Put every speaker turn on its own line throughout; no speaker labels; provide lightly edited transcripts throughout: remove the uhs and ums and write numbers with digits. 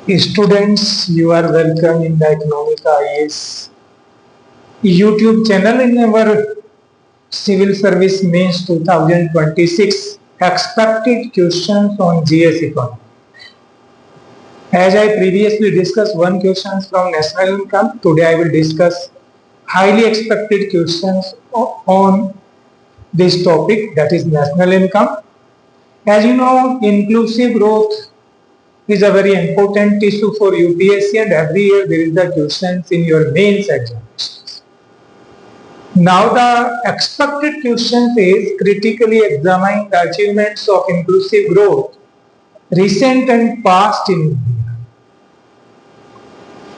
Students, you are welcome in the Economic IAS YouTube channel in our Civil Service Mains 2026 expected questions on GS economy. As I previously discussed one questions from national income, today I will discuss highly expected questions on this topic, that is national income. As you know, inclusive growth is a very important issue for UPSC, and every year there is the questions in your mains examinations. Now the expected question is critically examine the achievements of inclusive growth recent and past in India.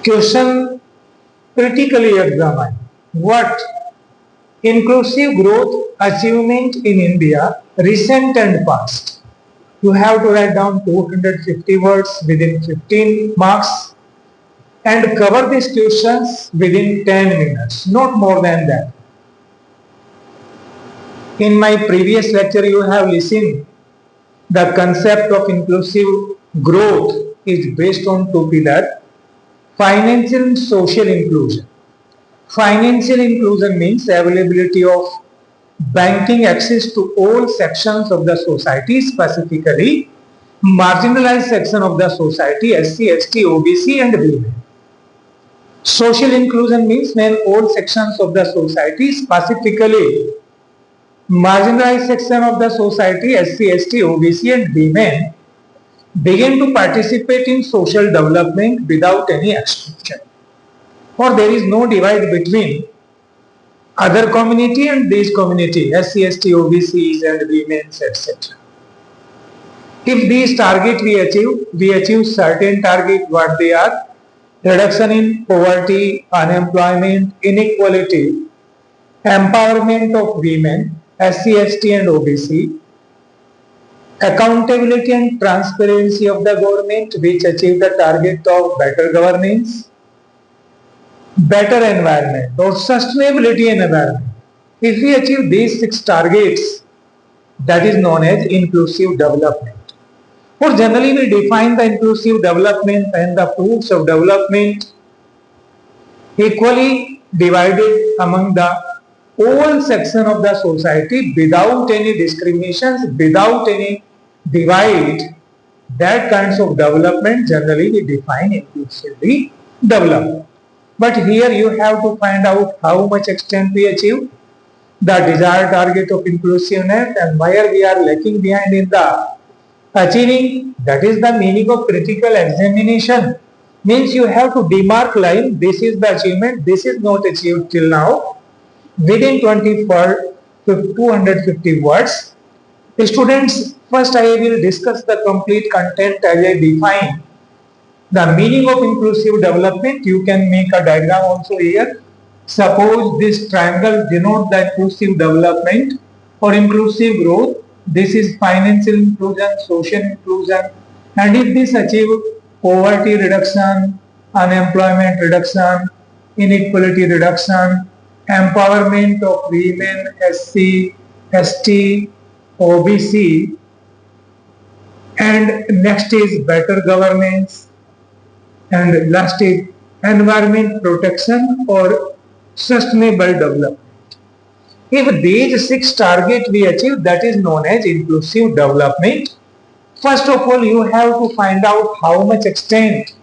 Question critically examine what inclusive growth achievement in India recent and past. You have to write down 250 words within 15 marks and cover these questions within 10 minutes, not more than that. In my previous lecture, you have listened the concept of inclusive growth is based on two pillars, financial and social inclusion. Financial inclusion means availability of banking access to all sections of the society, specifically marginalized section of the society, SC, ST, OBC and women. Social inclusion means when all sections of the society, specifically marginalized section of the society, SC, ST, OBC and women, begin to participate in social development without any exclusion. Or there is no divide between other community and this community, SC, ST, OBCs and women, etc. If these targets we achieve certain target. What they are? Reduction in poverty, unemployment, inequality, empowerment of women, SC, ST and OBC, accountability and transparency of the government, which achieve the target of better governance, better environment or sustainability in environment. If we achieve these 6 targets, that is known as inclusive development. Or generally we define the inclusive development and the fruits of development equally divided among the all section of the society without any discriminations, without any divide. That kinds of development generally we define inclusively development. But here you have to find out how much extent we achieve the desired target of inclusiveness and where we are lacking behind in the achieving. That is the meaning of critical examination. Means you have to demark line, this is the achievement, this is not achieved till now, within 24 to 250 words. Students, first I will discuss the complete content as I define the meaning of inclusive development. You can make a diagram also here. Suppose this triangle denotes the inclusive development or inclusive growth. This is financial inclusion, social inclusion, and if this achieve poverty reduction, unemployment reduction, inequality reduction, empowerment of women, SC, ST, OBC, and next is better governance, and last is environment protection or sustainable development. If these 6 targets we achieve, that is known as inclusive development. First of all, you have to find out how much extent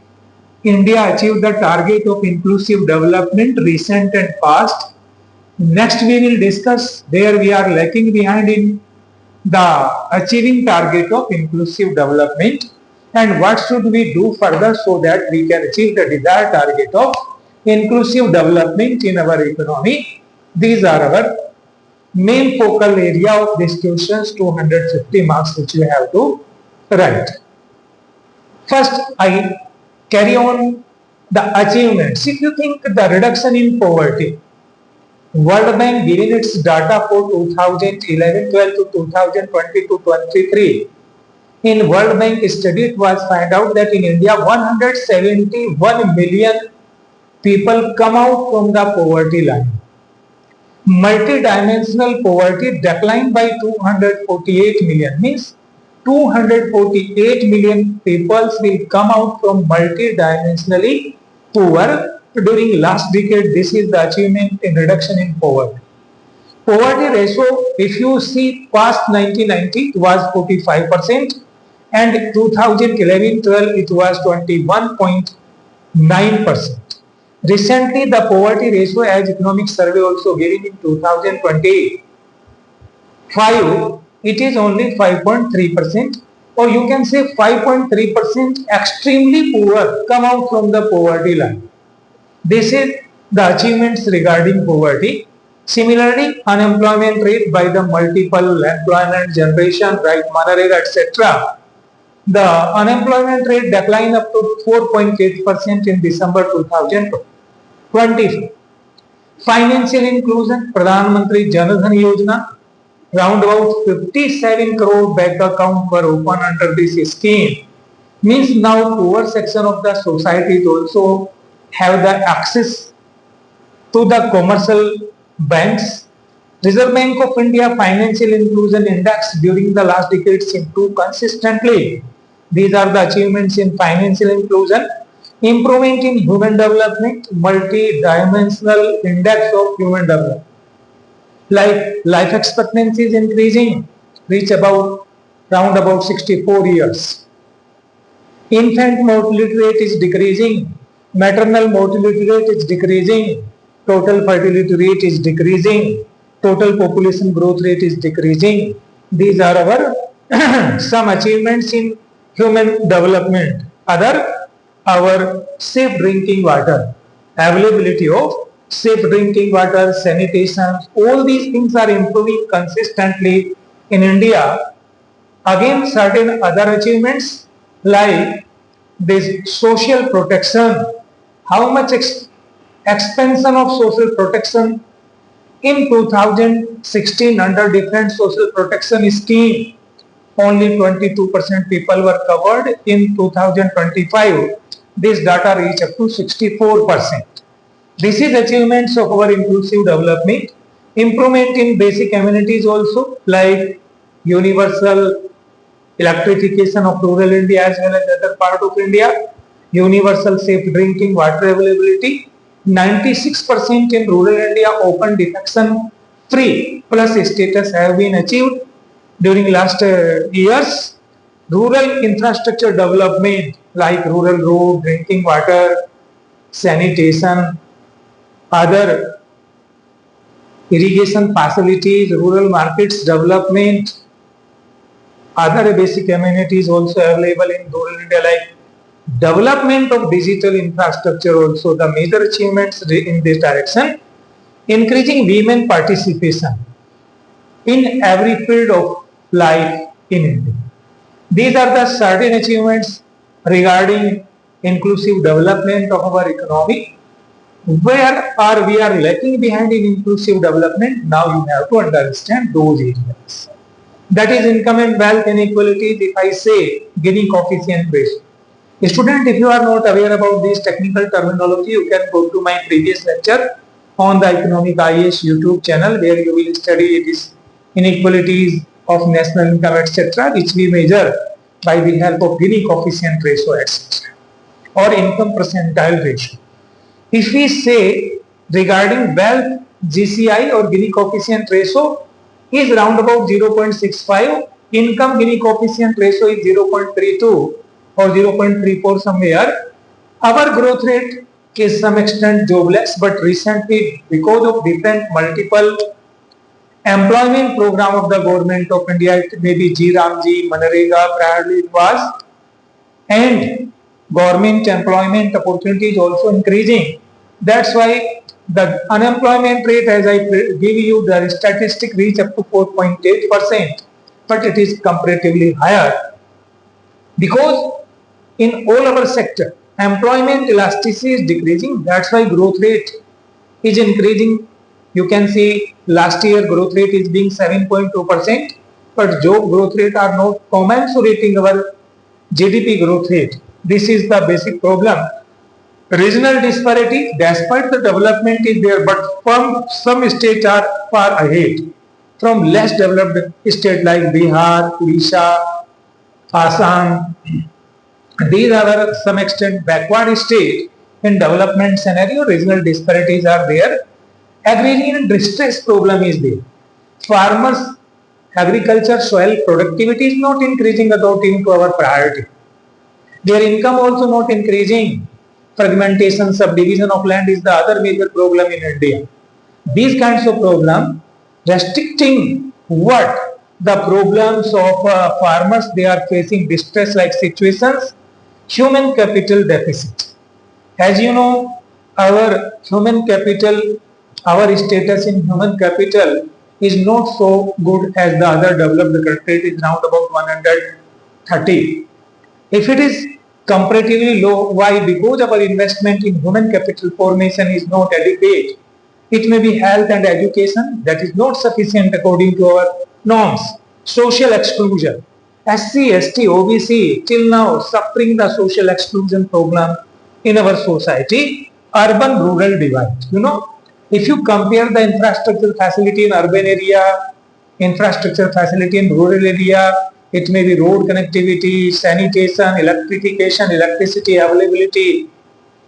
India achieved the target of inclusive development recent and past. Next we will discuss where we are lacking behind in the achieving target of inclusive development and what should we do further so that we can achieve the desired target of inclusive development in our economy. These are our main focal area of these questions, 250 marks which you have to write. First, I carry on the achievements. If you think the reduction in poverty, World Bank given its data for 2011-12 to 2022-23. In World Bank study, it was found out that in India 171 million people come out from the poverty line. Multidimensional poverty declined by 248 million, means 248 million people will come out from multidimensionally poor during last decade. This is the achievement in reduction in poverty. Poverty ratio, if you see past 1990, it was 45%, and 2011-12 it was 21.9%. Recently, the poverty ratio, as economic survey also giving in 2025, it is only 5.3%, or you can say 5.3% extremely poor come out from the poverty line. This is the achievements regarding poverty. Similarly, unemployment rate by the multiple employment generation, right, Manarega, etc. The unemployment rate declined up to 4.8% in December 2020. Financial inclusion, Pradhan Mantri Jan Dhan Yojana, round about 57 crore bank account were open under this scheme. Means now poor section of the society also have the access to the commercial banks. Reserve Bank of India Financial Inclusion Index during the last decades improved consistently. These are the achievements in financial inclusion. Improvement in human development, multi-dimensional index of human development. Like life expectancy is increasing, reach about round about 64 years. Infant mortality rate is decreasing, maternal mortality rate is decreasing, total fertility rate is decreasing, total population growth rate is decreasing. These are our some achievements in human development. Other, our safe drinking water, availability of safe drinking water, sanitation, all these things are improving consistently in India. Again, certain other achievements like this social protection, how much expansion of social protection in 2016 under different social protection scheme, only 22% people were covered. In 2025, this data reached up to 64%. This is achievements of our inclusive development. Improvement in basic amenities also, like universal electrification of rural India as well as other part of India, universal safe drinking water availability, 96% in rural India open defecation free plus status have been achieved during last years. Rural infrastructure development like rural road, drinking water, sanitation, other irrigation facilities, rural markets development, other basic amenities also available in rural India like development of digital infrastructure also the major achievements in this direction. Increasing women participation in every field of life in India. These are the certain achievements regarding inclusive development of our economy. Where are we are lacking behind in inclusive development? Now you have to understand those areas. That is income and wealth inequalities. If I say Gini coefficient ratio, student, if you are not aware about this technical terminology, you can go to my previous lecture on the Economic IAS YouTube channel where you will study these inequalities of national income, etc., which we measure by the help of Gini coefficient ratio, etc., or income percentile ratio. If we say regarding wealth, GCI or Gini coefficient ratio is round about 0.65, income Gini coefficient ratio is 0.32 or 0.34 somewhere. Our growth rate is some extent jobless, but recently because of different multiple employment program of the government of India, it may be G Ramji, Manarega, priorly it was, and government employment opportunity is also increasing. That's why the unemployment rate, as I give you the statistic, reach up to 4.8%, but it is comparatively higher because in all our sector, employment elasticity is decreasing. That's why growth rate is increasing. You can see last year growth rate is being 7.2%, but job growth rate are not commensurating our GDP growth rate. This is the basic problem. Regional disparity, despite the development is there, but from some states are far ahead from less developed states like Bihar, Odisha, Assam, these are to some extent backward state in development scenario. Regional disparities are there. Agrarian distress problem is there. Farmers, agriculture, soil productivity is not increasing according to our priority. Their income also not increasing. Fragmentation, subdivision of land is the other major problem in India. These kinds of problem restricting what the problems of farmers, they are facing distress like situations. Human capital deficit. As you know, our human capital, our status in human capital is not so good as the other developed countries. It is around about 130. If it is comparatively low, why? Because our investment in human capital formation is not adequate. It may be health and education that is not sufficient according to our norms. Social exclusion. SC, ST, OBC till now suffering the social exclusion problem in our society. Urban-rural divide. If you compare the infrastructure facility in urban area, infrastructure facility in rural area, it may be road connectivity, sanitation, electrification, electricity availability.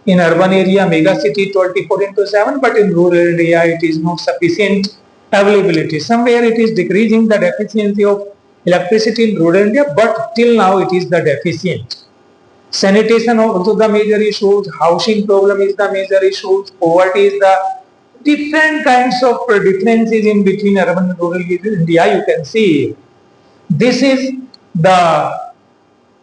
In urban area, mega city 24/7, but in rural area it is not sufficient availability. Somewhere it is decreasing the deficiency of electricity in rural area, but till now it is the deficient. Sanitation also the major issues, housing problem is the major issues, poverty is the different kinds of differences in between urban and rural India you can see. This is the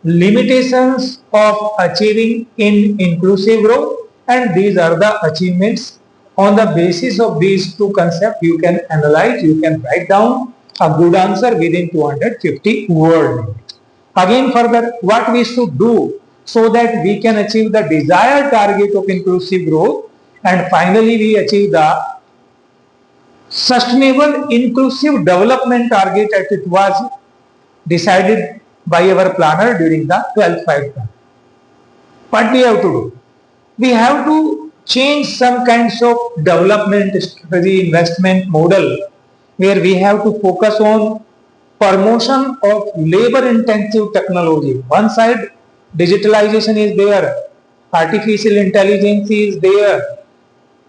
limitations of achieving in inclusive growth, and these are the achievements. On the basis of these two concepts you can analyze, you can write down a good answer within 250 word. Again further, what we should do so that we can achieve the desired target of inclusive growth, and finally we achieve the sustainable inclusive development target as it was decided by our planner during the 12th five plan. What we have to do? We have to change some kinds of development strategy, investment model, where we have to focus on promotion of labor intensive technology. One side digitalization is there, artificial intelligence is there,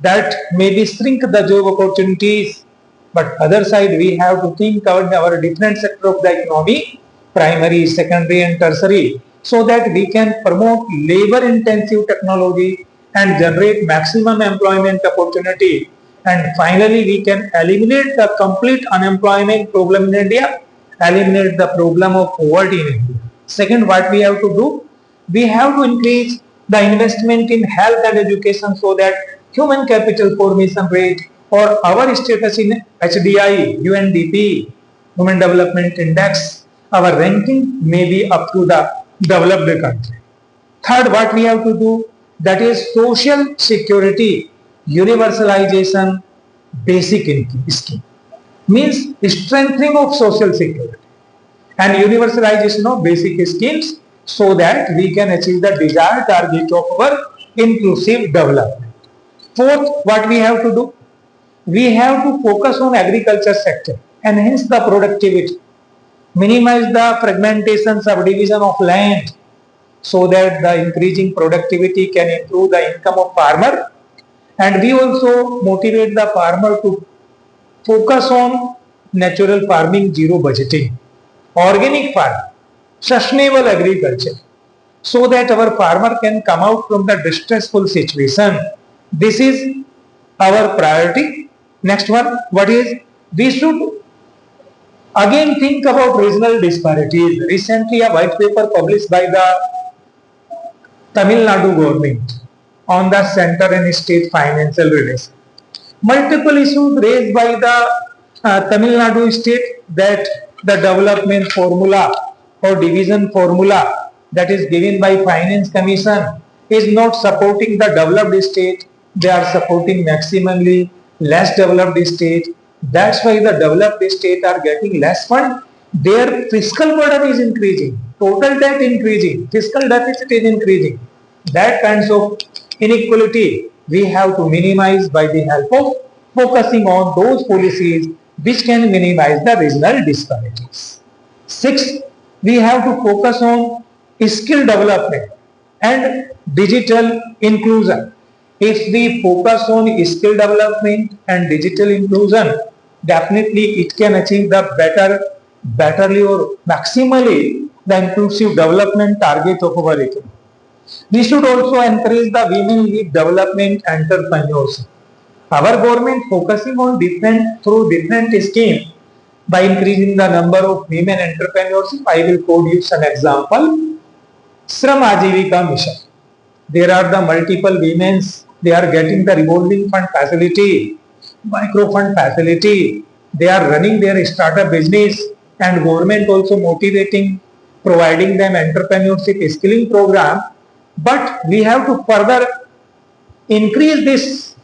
that maybe shrink the job opportunities, but other side we have to think about our different sector of the economy, primary, secondary and tertiary, so that we can promote labor intensive technology and generate maximum employment opportunity, and finally we can eliminate the complete unemployment problem in India, eliminate the problem of poverty in India. Second, what we have to do? We have to increase the investment in health and education so that human capital formation rate or our status in HDI, UNDP, Human Development Index, our ranking may be up to the developed country. Third, what we have to do? That is social security, universalization, basic income scheme. Means strengthening of social security and universalization of basic schemes so that we can achieve the desired target of our inclusive development. Fourth, what we have to do? We have to focus on agriculture sector, enhance the productivity, minimize the fragmentation, subdivision of land so that the increasing productivity can improve the income of farmer, and we also motivate the farmer to focus on natural farming, zero budgeting, organic farming, sustainable agriculture, so that our farmer can come out from the distressful situation. This is our priority. Next one, what is? We should again think about regional disparities. Recently, a white paper published by the Tamil Nadu government on the center and state financial relations. Multiple issues raised by the Tamil Nadu state, that the development formula or division formula that is given by Finance Commission is not supporting the developed state. They are supporting maximally less developed state. That's why the developed state are getting less fund. Their fiscal burden is increasing, total debt increasing, fiscal deficit is increasing. That kinds of inequality we have to minimize by the help of focusing on those policies which can minimize the regional disparities. Sixth, we have to focus on skill development and digital inclusion. If we focus on skill development and digital inclusion, definitely it can achieve the betterly or maximally the inclusive development target of our economy. We should also encourage the women-led development entrepreneurship. Our government focusing on different schemes by increasing the number of women entrepreneurs. I will quote you some example. Shram Ajivika Mission. There are the multiple women's. They are getting the revolving fund facility, micro fund facility. They are running their startup business, and government also motivating, providing them entrepreneurship skilling program. But we have to further increase this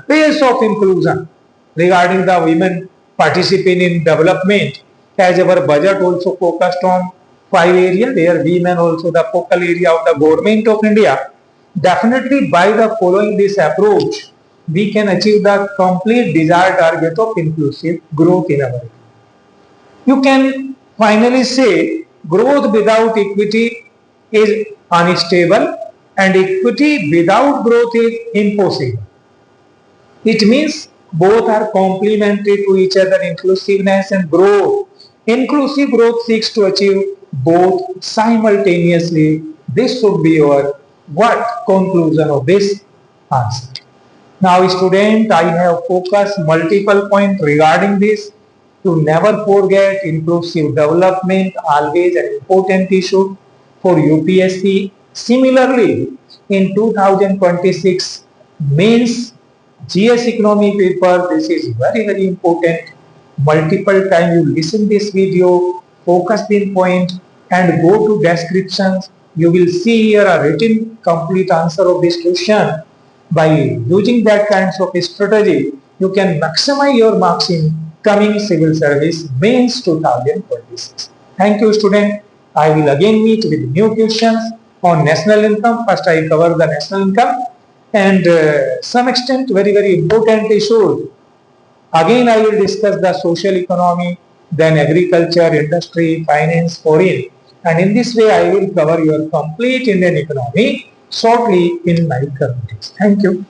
pace of inclusion regarding the women participating in development, as our budget also focused on 5 areas where women also the focal area of the government of India. Definitely by the following this approach, we can achieve the complete desired target of inclusive growth in our economy. You can finally say growth without equity is unstable and equity without growth is impossible. It means both are complementary to each other, inclusiveness and growth. Inclusive growth seeks to achieve both simultaneously. This should be your what conclusion of this answer. Now student, I have focused multiple points regarding this. To never forget, inclusive development always an important issue for UPSC. Similarly, in 2026 mains GS economy paper, this is very important. Multiple time you listen this video, focus in point and go to descriptions. You will see here a written complete answer of this question. By using that kinds of strategy, you can maximize your marks in coming civil service mains 2026. Thank you student. I will again meet with new questions on national income. First I cover the national income and some extent very important issues. Again I will discuss the social economy, then agriculture, industry, finance, foreign, and in this way I will cover your complete Indian economy shortly in my communities. Thank you.